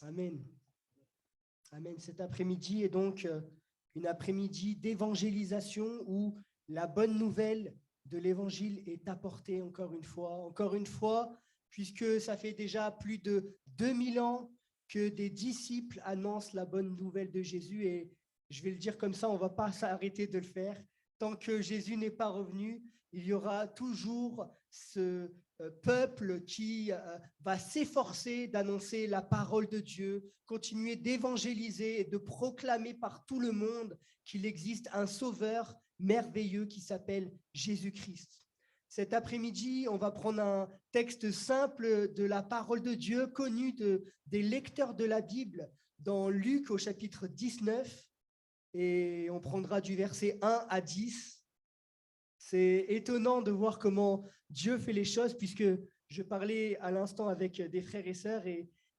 Amen. Amen. Cet après-midi est donc une après-midi d'évangélisation où la bonne nouvelle de l'évangile est apportée encore une fois, puisque ça fait déjà plus de 2000 ans que des disciples annoncent la bonne nouvelle de Jésus, et je vais le dire comme ça, on ne va pas s'arrêter de le faire. Tant que Jésus n'est pas revenu, il y aura toujours ce peuple qui va s'efforcer d'annoncer la parole de Dieu, continuer d'évangéliser et de proclamer par tout le monde qu'il existe un sauveur merveilleux qui s'appelle Jésus-Christ. Cet après-midi, on va prendre un texte simple de la parole de Dieu, connu des lecteurs de la Bible, dans Luc au chapitre 19, et on prendra du verset 1 à 10. C'est étonnant de voir comment Dieu fait les choses, puisque je parlais à l'instant avec des frères et sœurs,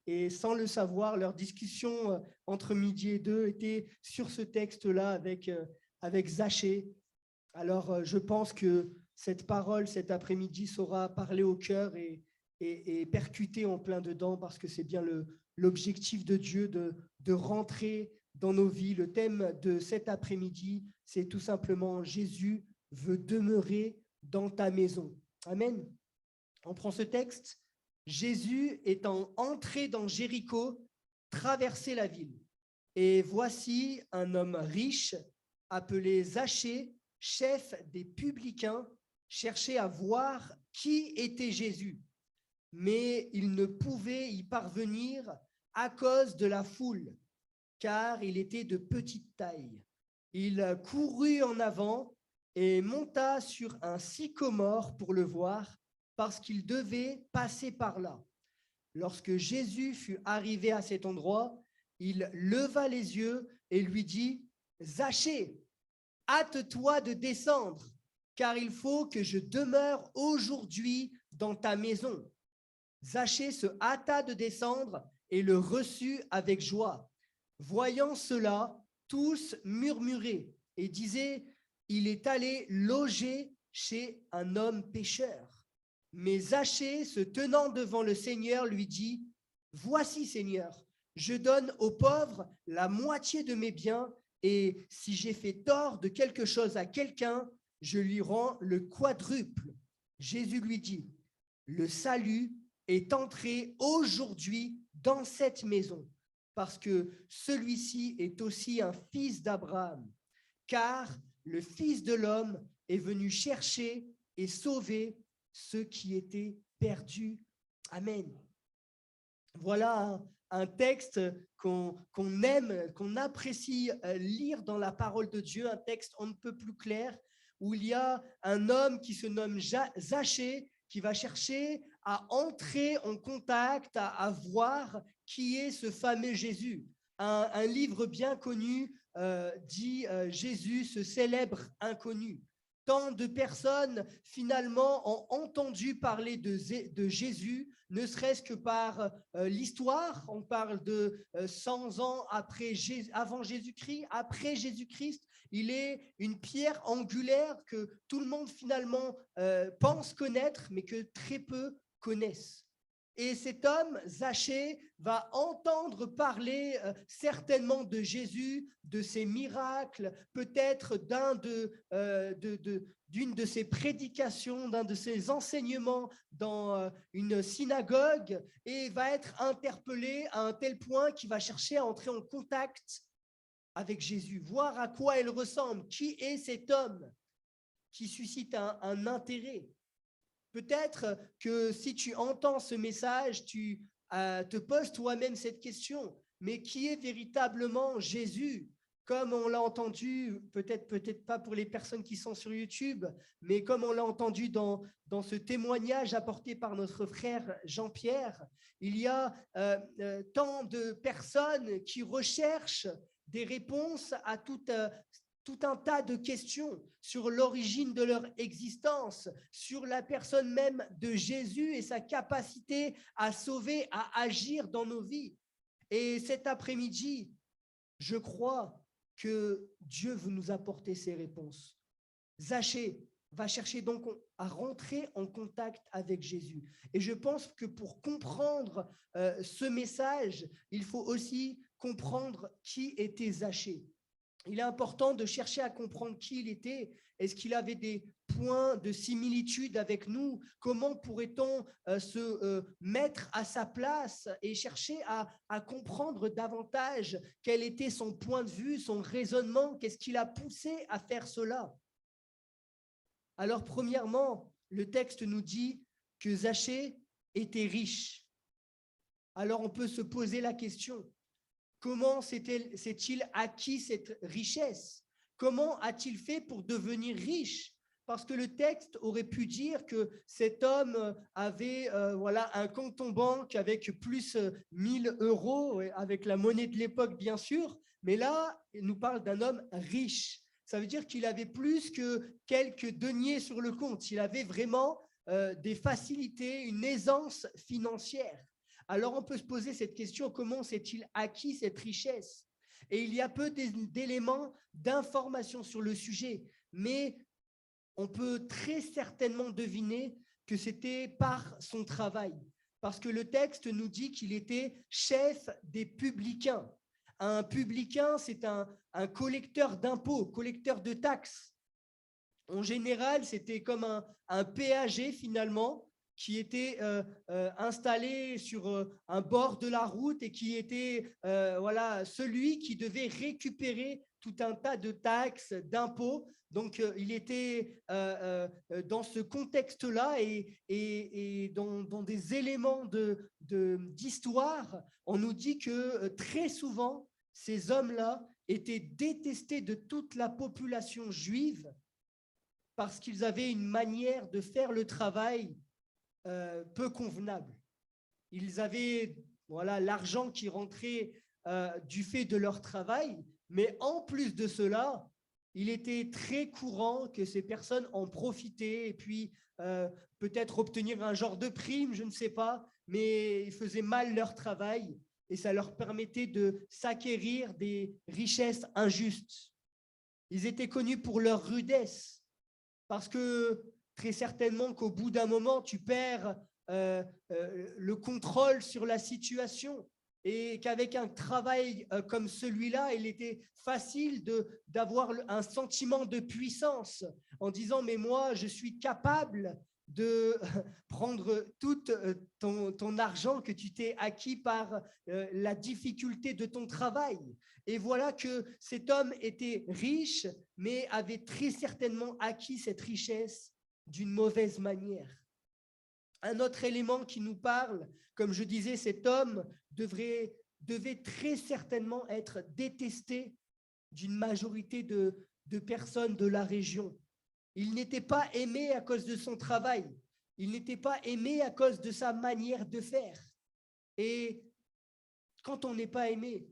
et sans le savoir, leur discussion entre midi et 2 était sur ce texte-là avec Zachée. Alors, je pense que cette parole, cet après-midi, saura parler au cœur et percuter en plein dedans, parce que c'est bien l'objectif de Dieu de rentrer dans nos vies. Le thème de cet après-midi, c'est tout simplement Jésus veut demeurer dans ta maison. Amen. On prend ce texte. Jésus étant entré dans Jéricho, traversait la ville. Et voici un homme riche, appelé Zachée, chef des publicains, cherchait à voir qui était Jésus. Mais il ne pouvait y parvenir à cause de la foule, car il était de petite taille. Il courut en avant et monta sur un sycomore pour le voir, parce qu'il devait passer par là. Lorsque Jésus fut arrivé à cet endroit, il leva les yeux et lui dit, « Zachée, hâte-toi de descendre, car il faut que je demeure aujourd'hui dans ta maison. » Zachée se hâta de descendre et le reçut avec joie. Voyant cela, tous murmuraient et disaient, « Il est allé loger chez un homme pécheur. » Mais Zachée, se tenant devant le Seigneur, lui dit, « Voici, Seigneur, je donne aux pauvres la moitié de mes biens, et si j'ai fait tort de quelque chose à quelqu'un, je lui rends le quadruple. » Jésus lui dit, « Le salut est entré aujourd'hui dans cette maison, parce que celui-ci est aussi un fils d'Abraham, car le Fils de l'homme est venu chercher et sauver ceux qui étaient perdus. » Amen. Voilà un texte qu'on aime, qu'on apprécie lire dans la parole de Dieu, un texte on ne peut plus clair, où il y a un homme qui se nomme Zachée, qui va chercher à entrer en contact, à voir qui est ce fameux Jésus. Un livre bien connu dit Jésus, ce célèbre inconnu. Tant de personnes finalement ont entendu parler de Jésus, ne serait-ce que par l'histoire. On parle de 100 ans avant Jésus-Christ, après Jésus-Christ. Il est une pierre angulaire que tout le monde finalement pense connaître, mais que très peu connaissent. Et cet homme, Zachée, va entendre parler certainement de Jésus, de ses miracles, peut-être d'une de ses prédications, d'un de ses enseignements dans une synagogue, et va être interpellé à un tel point qu'il va chercher à entrer en contact avec Jésus, voir à quoi il ressemble, qui est cet homme qui suscite un intérêt. Peut-être que si tu entends ce message, tu te poses toi-même cette question. Mais qui est véritablement Jésus? Comme on l'a entendu, peut-être pas pour les personnes qui sont sur YouTube, mais comme on l'a entendu dans ce témoignage apporté par notre frère Jean-Pierre, il y a tant de personnes qui recherchent des réponses à tout un tas de questions sur l'origine de leur existence, sur la personne même de Jésus et sa capacité à sauver, à agir dans nos vies. Et cet après-midi, je crois que Dieu veut nous apporter ces réponses. Zachée va chercher donc à rentrer en contact avec Jésus. Et je pense que pour comprendre ce message, il faut aussi comprendre qui était Zachée. Il est important de chercher à comprendre qui il était. Est-ce qu'il avait des points de similitude avec nous? Comment pourrait-on se mettre à sa place et chercher à comprendre davantage quel était son point de vue, son raisonnement? Qu'est-ce qui l'a poussé à faire cela? Alors, premièrement, le texte nous dit que Zachée était riche. Alors, on peut se poser la question, comment s'est-il acquis cette richesse? Comment a-t-il fait pour devenir riche? Parce que le texte aurait pu dire que cet homme avait un compte en banque avec plus 1000 euros, avec la monnaie de l'époque, bien sûr. Mais là, il nous parle d'un homme riche. Ça veut dire qu'il avait plus que quelques deniers sur le compte. Il avait vraiment des facilités, une aisance financière. Alors on peut se poser cette question, comment s'est-il acquis cette richesse? Et il y a peu d'éléments d'information sur le sujet, mais on peut très certainement deviner que c'était par son travail, parce que le texte nous dit qu'il était chef des publicains. Un publicain, c'est un collecteur d'impôts, collecteur de taxes. En général, c'était comme un péager finalement, qui était installé sur un bord de la route et qui était celui qui devait récupérer tout un tas de taxes, d'impôts. Donc, il était dans ce contexte-là et dans des éléments d'histoire, on nous dit que très souvent, ces hommes-là étaient détestés de toute la population juive parce qu'ils avaient une manière de faire le travail peu convenable. Ils avaient l'argent qui rentrait du fait de leur travail, mais en plus de cela, il était très courant que ces personnes en profitaient et puis peut-être obtenir un genre de prime, je ne sais pas, mais ils faisaient mal leur travail et ça leur permettait de s'acquérir des richesses injustes. Ils étaient connus pour leur rudesse, parce que très certainement qu'au bout d'un moment, tu perds le contrôle sur la situation et qu'avec un travail comme celui-là, il était facile d'avoir un sentiment de puissance en disant « mais moi, je suis capable de prendre tout ton argent que tu t'es acquis par la difficulté de ton travail ». Et voilà que cet homme était riche, mais avait très certainement acquis cette richesse d'une mauvaise manière. Un autre élément qui nous parle, comme je disais, cet homme devait très certainement être détesté d'une majorité de personnes de la région. Il n'était pas aimé à cause de son travail. Il n'était pas aimé à cause de sa manière de faire. Et quand on n'est pas aimé,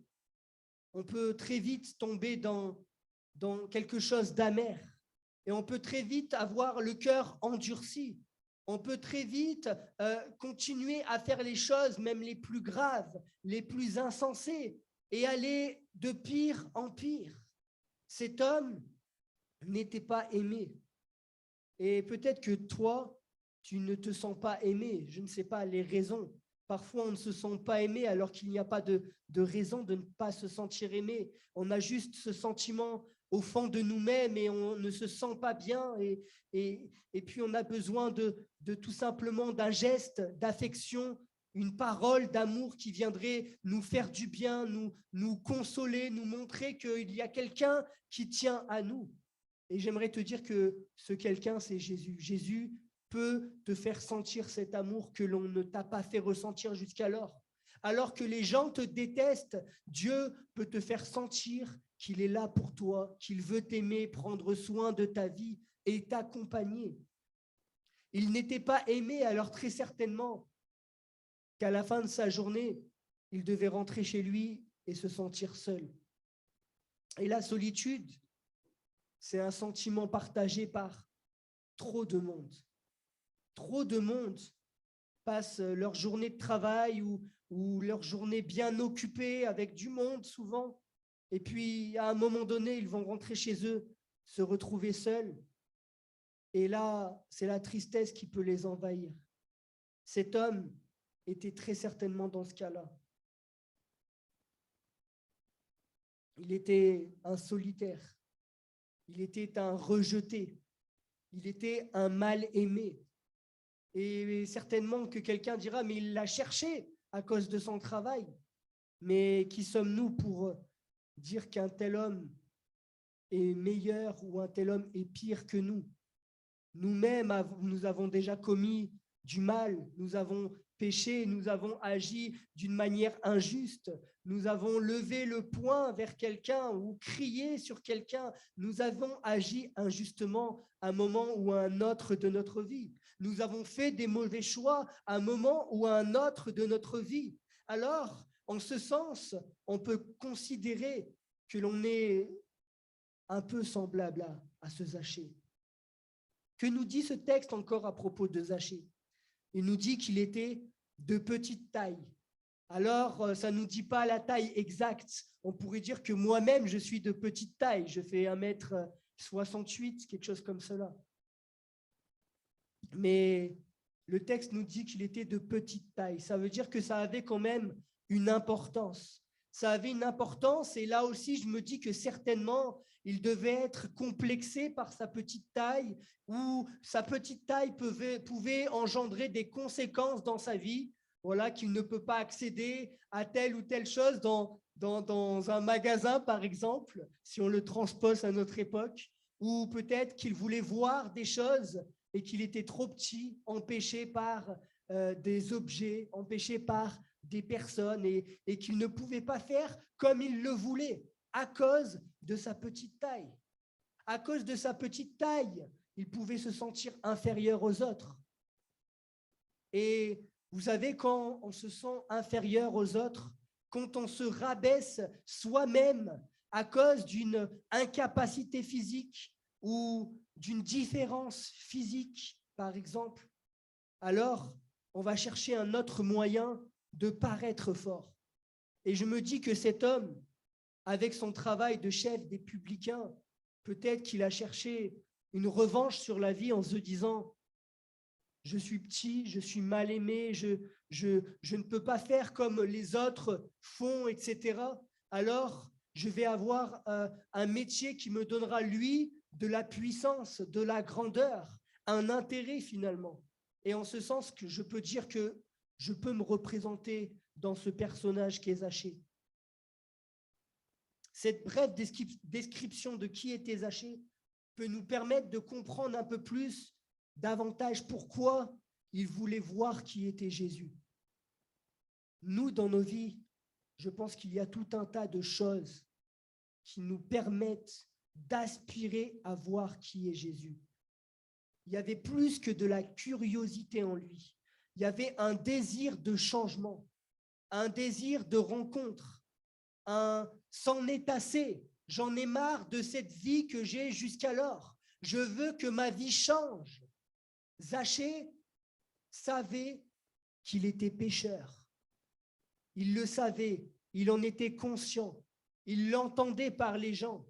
on peut très vite tomber dans quelque chose d'amer. Et on peut très vite avoir le cœur endurci. On peut très vite continuer à faire les choses, même les plus graves, les plus insensées, et aller de pire en pire. Cet homme n'était pas aimé. Et peut-être que toi, tu ne te sens pas aimé. Je ne sais pas les raisons. Parfois, on ne se sent pas aimé alors qu'il n'y a pas de raison de ne pas se sentir aimé. On a juste ce sentiment au fond de nous-mêmes et on ne se sent pas bien. Et puis, on a besoin de tout simplement d'un geste d'affection, une parole d'amour qui viendrait nous faire du bien, nous consoler, nous montrer qu'il y a quelqu'un qui tient à nous. Et j'aimerais te dire que ce quelqu'un, c'est Jésus. Jésus peut te faire sentir cet amour que l'on ne t'a pas fait ressentir jusqu'alors. Alors que les gens te détestent, Dieu peut te faire sentir qu'il est là pour toi, qu'il veut t'aimer, prendre soin de ta vie et t'accompagner. Il n'était pas aimé, alors très certainement qu'à la fin de sa journée, il devait rentrer chez lui et se sentir seul. Et la solitude, c'est un sentiment partagé par trop de monde. Trop de monde passent leur journée de travail ou leur journée bien occupée avec du monde souvent. Et puis, à un moment donné, ils vont rentrer chez eux, se retrouver seuls. Et là, c'est la tristesse qui peut les envahir. Cet homme était très certainement dans ce cas-là. Il était un solitaire. Il était un rejeté. Il était un mal-aimé. Et certainement que quelqu'un dira, mais il l'a cherché à cause de son travail. Mais qui sommes-nous pour dire qu'un tel homme est meilleur ou un tel homme est pire que nous? Nous-mêmes, nous avons déjà commis du mal, nous avons péché, nous avons agi d'une manière injuste, nous avons levé le poing vers quelqu'un ou crié sur quelqu'un, nous avons agi injustement à un moment ou à un autre de notre vie. Nous avons fait des mauvais choix à un moment ou à un autre de notre vie. Alors, en ce sens, on peut considérer que l'on est un peu semblable à ce Zachée. Que nous dit ce texte encore à propos de Zachée? Il nous dit qu'il était de petite taille. Alors, ça ne nous dit pas la taille exacte. On pourrait dire que moi-même, je suis de petite taille. Je fais 1m68, quelque chose comme cela. Mais le texte nous dit qu'il était de petite taille. Ça veut dire que ça avait quand même une importance. Ça avait une importance et là aussi, je me dis que certainement, il devait être complexé par sa petite taille ou sa petite taille pouvait engendrer des conséquences dans sa vie. Voilà, qu'il ne peut pas accéder à telle ou telle chose dans un magasin, par exemple, si on le transpose à notre époque, ou peut-être qu'il voulait voir des choses et qu'il était trop petit, empêché par des objets, empêché par des personnes et qu'il ne pouvait pas faire comme il le voulait à cause de sa petite taille. À cause de sa petite taille, il pouvait se sentir inférieur aux autres. Et vous savez, quand on se sent inférieur aux autres, quand on se rabaisse soi-même à cause d'une incapacité physique ou d'une différence physique, par exemple, alors on va chercher un autre moyen de paraître fort. Et je me dis que cet homme, avec son travail de chef des publicains, peut-être qu'il a cherché une revanche sur la vie en se disant « Je suis petit, je suis mal aimé, je ne peux pas faire comme les autres font, etc. Alors, je vais avoir un métier qui me donnera, lui, de la puissance, de la grandeur, un intérêt finalement. » Et en ce sens, que je peux dire que je peux me représenter dans ce personnage qui est Zachée. Cette brève description de qui était Zachée peut nous permettre de comprendre un peu plus davantage pourquoi il voulait voir qui était Jésus. Nous, dans nos vies, je pense qu'il y a tout un tas de choses qui nous permettent d'aspirer à voir qui est Jésus. Il y avait plus que de la curiosité en lui. Il y avait un désir de changement, un désir de rencontre, un s'en est assez. J'en ai marre de cette vie que j'ai jusqu'alors. Je veux que ma vie change. Zachée savait qu'il était pécheur. Il le savait, il en était conscient. Il l'entendait par les gens.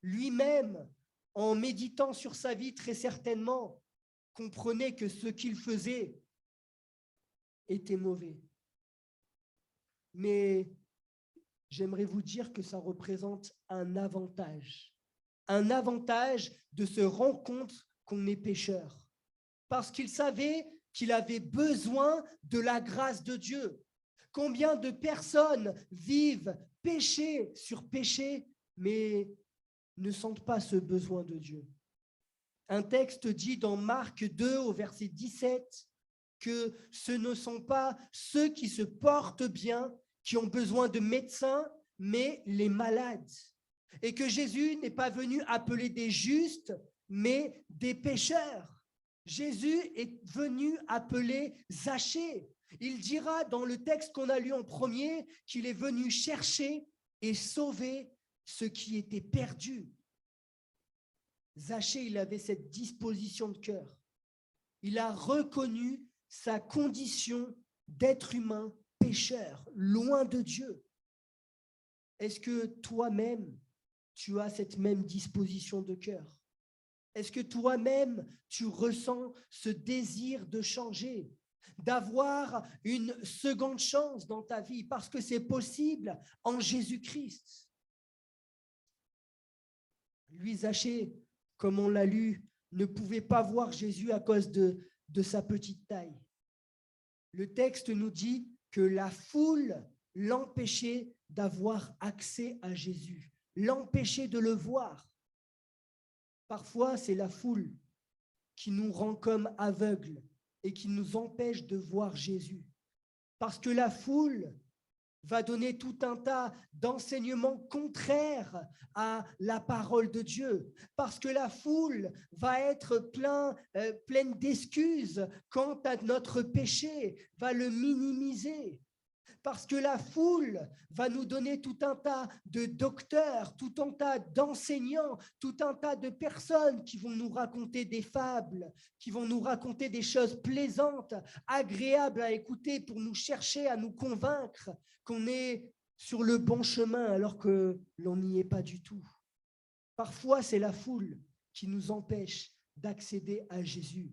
Lui-même, en méditant sur sa vie, très certainement, comprenait que ce qu'il faisait était mauvais. Mais j'aimerais vous dire que ça représente un avantage de se rendre compte qu'on est pécheur. Parce qu'il savait qu'il avait besoin de la grâce de Dieu. Combien de personnes vivent péché sur péché, mais ne sentent pas ce besoin de Dieu. Un texte dit dans Marc 2 au verset 17 que ce ne sont pas ceux qui se portent bien qui ont besoin de médecins, mais les malades. Et que Jésus n'est pas venu appeler des justes, mais des pécheurs. Jésus est venu appeler Zachée. Il dira dans le texte qu'on a lu en premier qu'il est venu chercher et sauver ce qui était perdu. Zachée, il avait cette disposition de cœur. Il a reconnu sa condition d'être humain, pécheur, loin de Dieu. – Est-ce que toi-même, tu as cette même disposition de cœur? Est-ce que toi-même, tu ressens ce désir de changer, d'avoir une seconde chance dans ta vie, parce que c'est possible en Jésus-Christ? Lui, Zachée, comme on l'a lu, ne pouvait pas voir Jésus à cause de sa petite taille. Le texte nous dit que la foule l'empêchait d'avoir accès à Jésus, l'empêchait de le voir. Parfois, c'est la foule qui nous rend comme aveugles et qui nous empêche de voir Jésus. Parce que la foule va donner tout un tas d'enseignements contraires à la parole de Dieu, parce que la foule va être pleine d'excuses quant à notre péché, va le minimiser. Parce que la foule va nous donner tout un tas de docteurs, tout un tas d'enseignants, tout un tas de personnes qui vont nous raconter des fables, qui vont nous raconter des choses plaisantes, agréables à écouter pour nous chercher à nous convaincre qu'on est sur le bon chemin alors que l'on n'y est pas du tout. Parfois, c'est la foule qui nous empêche d'accéder à Jésus.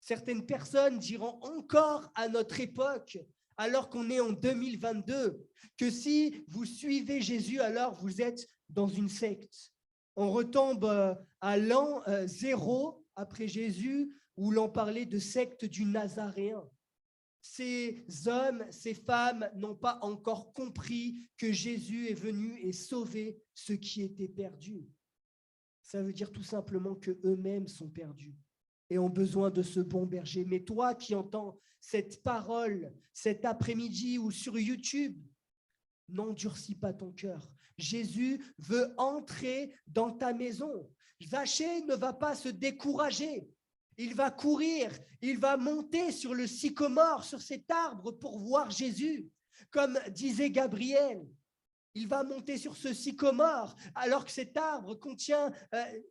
Certaines personnes diront encore à notre époque, alors qu'on est en 2022, que si vous suivez Jésus, alors vous êtes dans une secte. On retombe à l'an 0 après Jésus, où l'on parlait de secte du Nazaréen. Ces hommes, ces femmes n'ont pas encore compris que Jésus est venu et sauvé ceux qui étaient perdus. Ça veut dire tout simplement qu'eux-mêmes sont perdus et ont besoin de ce bon berger. Mais toi qui entends cette parole cet après-midi ou sur YouTube, n'endurcis pas ton cœur. Jésus veut entrer dans ta maison. Zachée ne va pas se décourager. Il va courir, il va monter sur le sycomore, sur cet arbre pour voir Jésus. Comme disait Gabriel, il va monter sur ce sycomore alors que cet arbre contient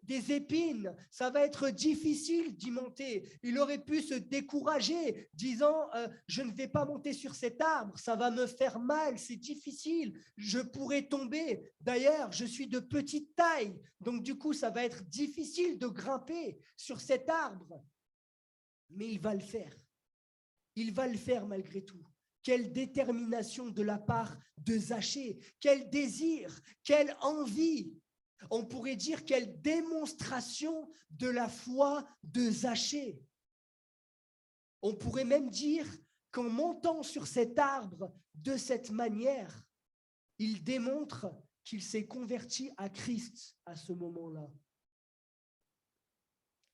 des épines. Ça va être difficile d'y monter. Il aurait pu se décourager, disant je ne vais pas monter sur cet arbre, ça va me faire mal, c'est difficile, je pourrais tomber. D'ailleurs, je suis de petite taille, donc du coup, ça va être difficile de grimper sur cet arbre. Mais il va le faire. Il va le faire malgré tout. Quelle détermination de la part de Zachée, quel désir, quelle envie. On pourrait dire quelle démonstration de la foi de Zachée. On pourrait même dire qu'en montant sur cet arbre de cette manière, il démontre qu'il s'est converti à Christ à ce moment-là.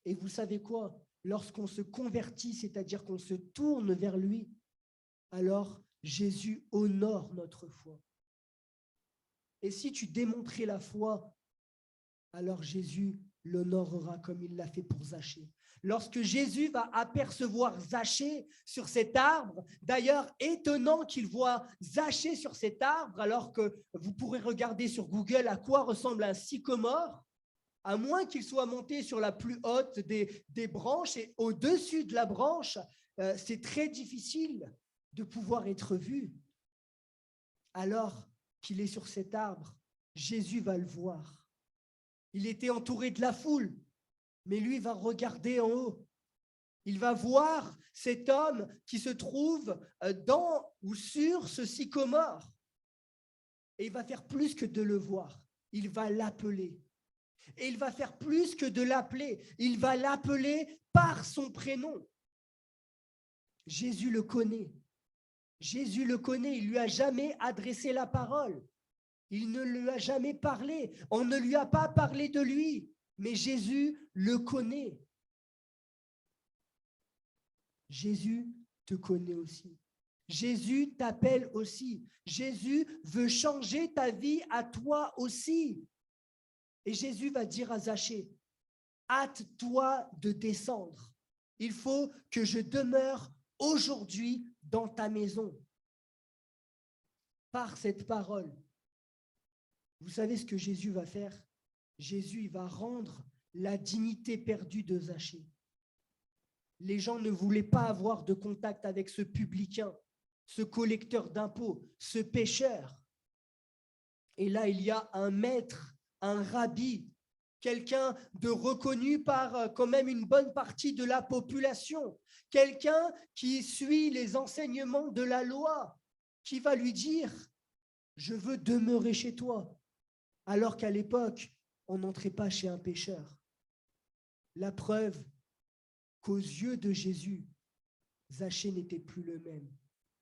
Et vous savez quoi? Lorsqu'on se convertit, c'est-à-dire qu'on se tourne vers lui, alors Jésus honore notre foi. Et si tu démontrais la foi, alors Jésus l'honorera comme il l'a fait pour Zachée. Lorsque Jésus va apercevoir Zachée sur cet arbre, d'ailleurs étonnant qu'il voit Zachée sur cet arbre, alors que vous pourrez regarder sur Google à quoi ressemble un sycomore, à moins qu'il soit monté sur la plus haute des branches et au-dessus de la branche, c'est très difficile de pouvoir être vu. Alors qu'il est sur cet arbre, Jésus va le voir. Il était entouré de la foule, mais lui va regarder en haut. Il va voir cet homme qui se trouve dans ou sur ce sycomore. Et il va faire plus que de le voir. Il va l'appeler. Et il va faire plus que de l'appeler. Il va l'appeler par son prénom. Jésus le connaît. Jésus le connaît, il ne lui a jamais adressé la parole. Il ne lui a jamais parlé. On ne lui a pas parlé de lui, mais Jésus le connaît. Jésus te connaît aussi. Jésus t'appelle aussi. Jésus veut changer ta vie à toi aussi. Et Jésus va dire à Zachée, hâte-toi de descendre. Il faut que je demeure aujourd'hui dans ta maison. Par cette parole, vous savez ce que Jésus va faire? Jésus va rendre la dignité perdue de Zachée. Les gens ne voulaient pas avoir de contact avec ce publicain, ce collecteur d'impôts, ce pécheur. Et là, il y a un maître, un rabbi quelqu'un de reconnu par quand même une bonne partie de la population, quelqu'un qui suit les enseignements de la loi, qui va lui dire « Je veux demeurer chez toi », alors qu'à l'époque, on n'entrait pas chez un pécheur. La preuve qu'aux yeux de Jésus, Zachée n'était plus le même.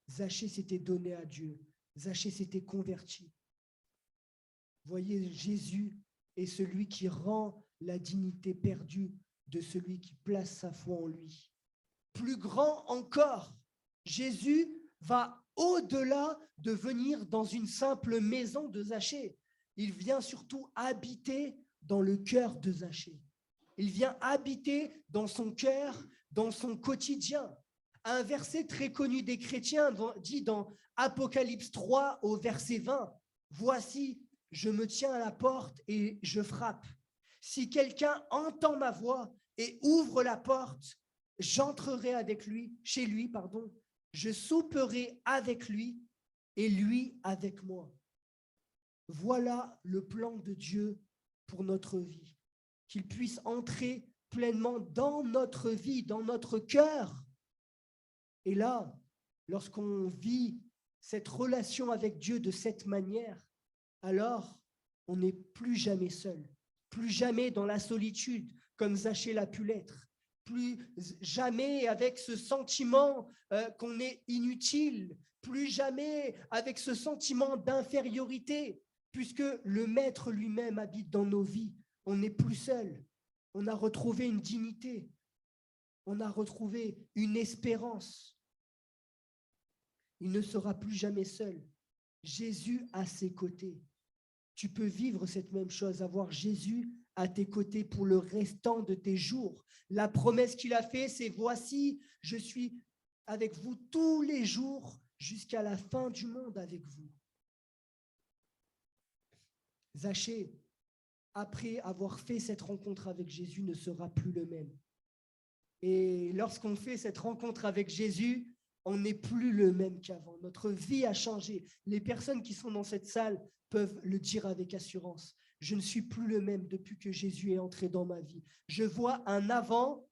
Zachée s'était donné à Dieu. Zachée s'était converti. Voyez, Jésus est celui qui rend la dignité perdue de celui qui place sa foi en lui. Plus grand encore, Jésus va au-delà de venir dans une simple maison de Zachée. Il vient surtout habiter dans le cœur de Zachée. Il vient habiter dans son cœur, dans son quotidien. Un verset très connu des chrétiens dit dans Apocalypse 3 au verset 20, « Voici, je me tiens à la porte et je frappe. Si quelqu'un entend ma voix et ouvre la porte, j'entrerai avec lui, chez lui, je souperai avec lui et lui avec moi. » Voilà le plan de Dieu pour notre vie, qu'il puisse entrer pleinement dans notre vie, dans notre cœur. Et là, lorsqu'on vit cette relation avec Dieu de cette manière, alors on n'est plus jamais seul, plus jamais dans la solitude, comme Zachée l'a pu l'être, plus jamais avec ce sentiment qu'on est inutile, plus jamais avec ce sentiment d'infériorité, puisque le Maître lui-même habite dans nos vies. On n'est plus seul, on a retrouvé une dignité, on a retrouvé une espérance. Il ne sera plus jamais seul. Jésus à ses côtés. Tu peux vivre cette même chose, avoir Jésus à tes côtés pour le restant de tes jours. La promesse qu'il a faite, c'est « Voici, je suis avec vous tous les jours jusqu'à la fin du monde avec vous. » Zachée, après avoir fait cette rencontre avec Jésus, ne sera plus le même. Et lorsqu'on fait cette rencontre avec Jésus, on n'est plus le même qu'avant. Notre vie a changé. Les personnes qui sont dans cette salle peuvent le dire avec assurance. Je ne suis plus le même depuis que Jésus est entré dans ma vie. Je vois un avant,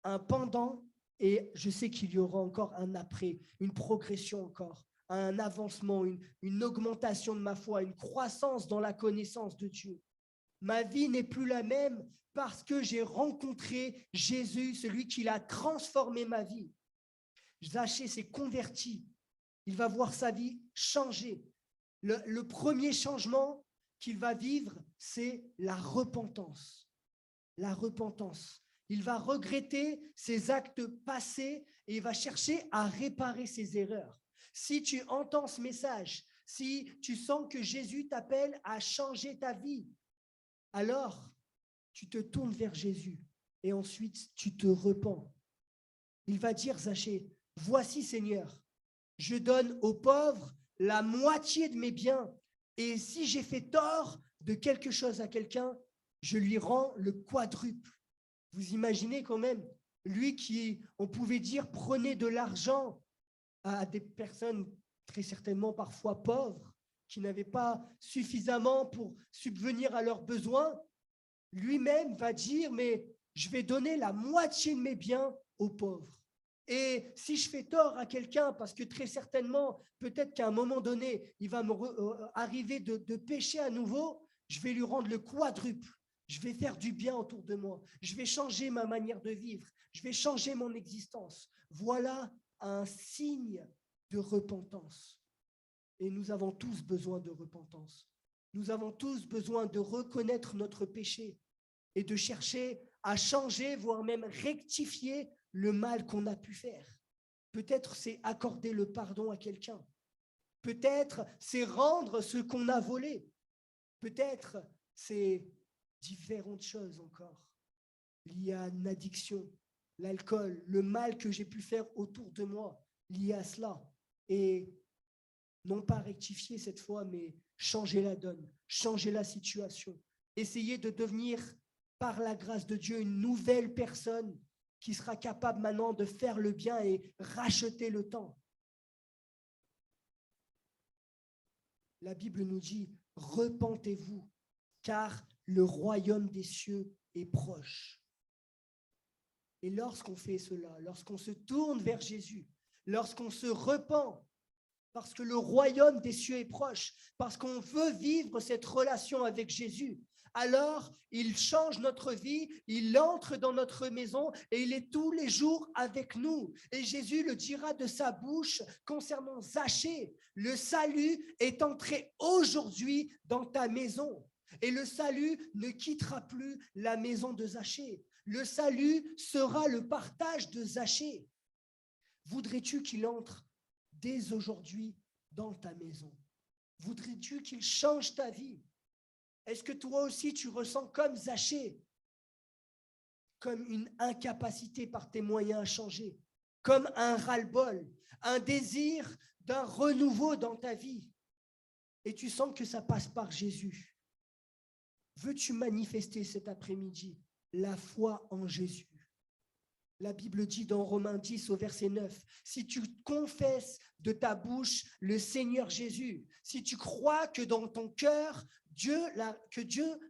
un pendant, et je sais qu'il y aura encore un après, une progression encore, un avancement, une augmentation de ma foi, une croissance dans la connaissance de Dieu. Ma vie n'est plus la même parce que j'ai rencontré Jésus, celui qui a transformé ma vie. Zachée s'est converti. Il va voir sa vie changer. Le premier changement qu'il va vivre, c'est la repentance. La repentance. Il va regretter ses actes passés et il va chercher à réparer ses erreurs. Si tu entends ce message, si tu sens que Jésus t'appelle à changer ta vie, alors tu te tournes vers Jésus et ensuite tu te repens. Il va dire, Zachée, « Voici Seigneur, je donne aux pauvres la moitié de mes biens et si j'ai fait tort de quelque chose à quelqu'un, je lui rends le quadruple. » Vous imaginez quand même, lui qui, on pouvait dire, prenait de l'argent à des personnes très certainement parfois pauvres, qui n'avaient pas suffisamment pour subvenir à leurs besoins, lui-même va dire, mais je vais donner la moitié de mes biens aux pauvres. Et si je fais tort à quelqu'un, parce que très certainement, peut-être qu'à un moment donné, il va me arriver de pécher à nouveau, je vais lui rendre le quadruple. Je vais faire du bien autour de moi. Je vais changer ma manière de vivre. Je vais changer mon existence. Voilà un signe de repentance. Et nous avons tous besoin de repentance. Nous avons tous besoin de reconnaître notre péché et de chercher à changer, voire même rectifier le mal qu'on a pu faire. Peut-être c'est accorder le pardon à quelqu'un. Peut-être c'est rendre ce qu'on a volé. Peut-être c'est différentes choses encore liées à une addiction, l'alcool, le mal que j'ai pu faire autour de moi lié à cela. Et non pas rectifier cette fois, mais changer la donne, changer la situation. Essayer de devenir, par la grâce de Dieu, une nouvelle personne qui sera capable maintenant de faire le bien et racheter le temps. La Bible nous dit, repentez-vous, car le royaume des cieux est proche. Et lorsqu'on fait cela, lorsqu'on se tourne vers Jésus, lorsqu'on se repent, parce que le royaume des cieux est proche, parce qu'on veut vivre cette relation avec Jésus, alors il change notre vie, il entre dans notre maison et il est tous les jours avec nous. Et Jésus le dira de sa bouche concernant Zachée, le salut est entré aujourd'hui dans ta maison. Et le salut ne quittera plus la maison de Zachée. Le salut sera le partage de Zachée. Voudrais-tu qu'il entre dès aujourd'hui dans ta maison? Voudrais-tu qu'il change ta vie? Est-ce que toi aussi tu ressens comme Zachée, comme une incapacité par tes moyens à changer, comme un ras-le-bol, un désir d'un renouveau dans ta vie, et tu sens que ça passe par Jésus? Veux-tu manifester cet après-midi la foi en Jésus? La Bible dit dans Romains 10 au verset 9, si tu confesses de ta bouche le Seigneur Jésus, si tu crois que dans ton cœur, Dieu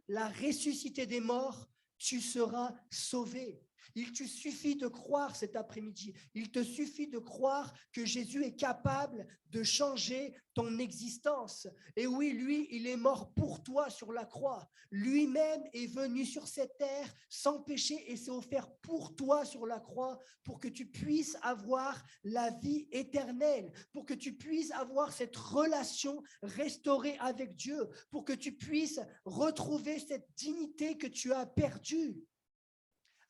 l'a ressuscité des morts, tu seras sauvé. Il te suffit de croire cet après-midi. Il te suffit de croire que Jésus est capable de changer ton existence. Et oui, lui, il est mort pour toi sur la croix. Lui-même est venu sur cette terre sans péché et s'est offert pour toi sur la croix pour que tu puisses avoir la vie éternelle, pour que tu puisses avoir cette relation restaurée avec Dieu, pour que tu puisses retrouver cette dignité que tu as perdue.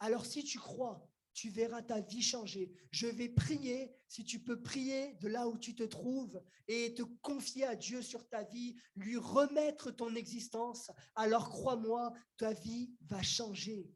Alors si tu crois, tu verras ta vie changer. Je vais prier, si tu peux prier de là où tu te trouves et te confier à Dieu sur ta vie, lui remettre ton existence, alors crois-moi, ta vie va changer.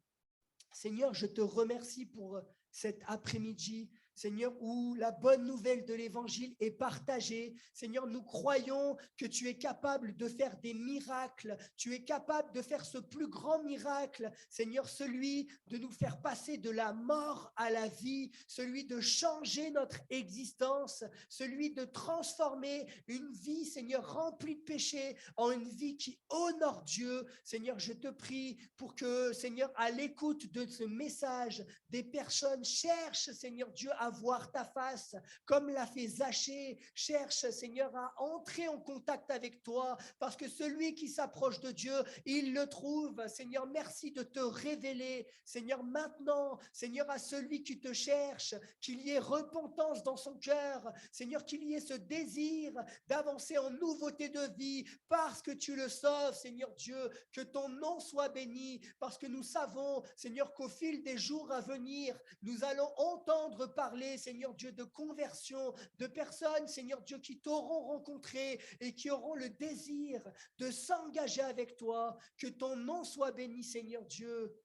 Seigneur, je te remercie pour cet après-midi, Seigneur, où la bonne nouvelle de l'Évangile est partagée. Seigneur, nous croyons que tu es capable de faire des miracles. Tu es capable de faire ce plus grand miracle, Seigneur, celui de nous faire passer de la mort à la vie, celui de changer notre existence, celui de transformer une vie, Seigneur, remplie de péché en une vie qui honore Dieu. Seigneur, je te prie pour que, Seigneur, à l'écoute de ce message, des personnes cherchent, Seigneur Dieu, à voir ta face, comme l'a fait Zachée. Cherche, Seigneur, à entrer en contact avec toi, parce que celui qui s'approche de Dieu, il le trouve. Seigneur, merci de te révéler. Seigneur, maintenant, Seigneur, à celui qui te cherche, qu'il y ait repentance dans son cœur. Seigneur, qu'il y ait ce désir d'avancer en nouveauté de vie, parce que tu le sauves, Seigneur Dieu, que ton nom soit béni, parce que nous savons, Seigneur, qu'au fil des jours à venir, nous allons entendre parler, Seigneur Dieu, de conversion, de personnes, Seigneur Dieu, qui t'auront rencontré et qui auront le désir de s'engager avec toi. Que ton nom soit béni, Seigneur Dieu.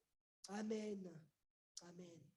Amen. Amen.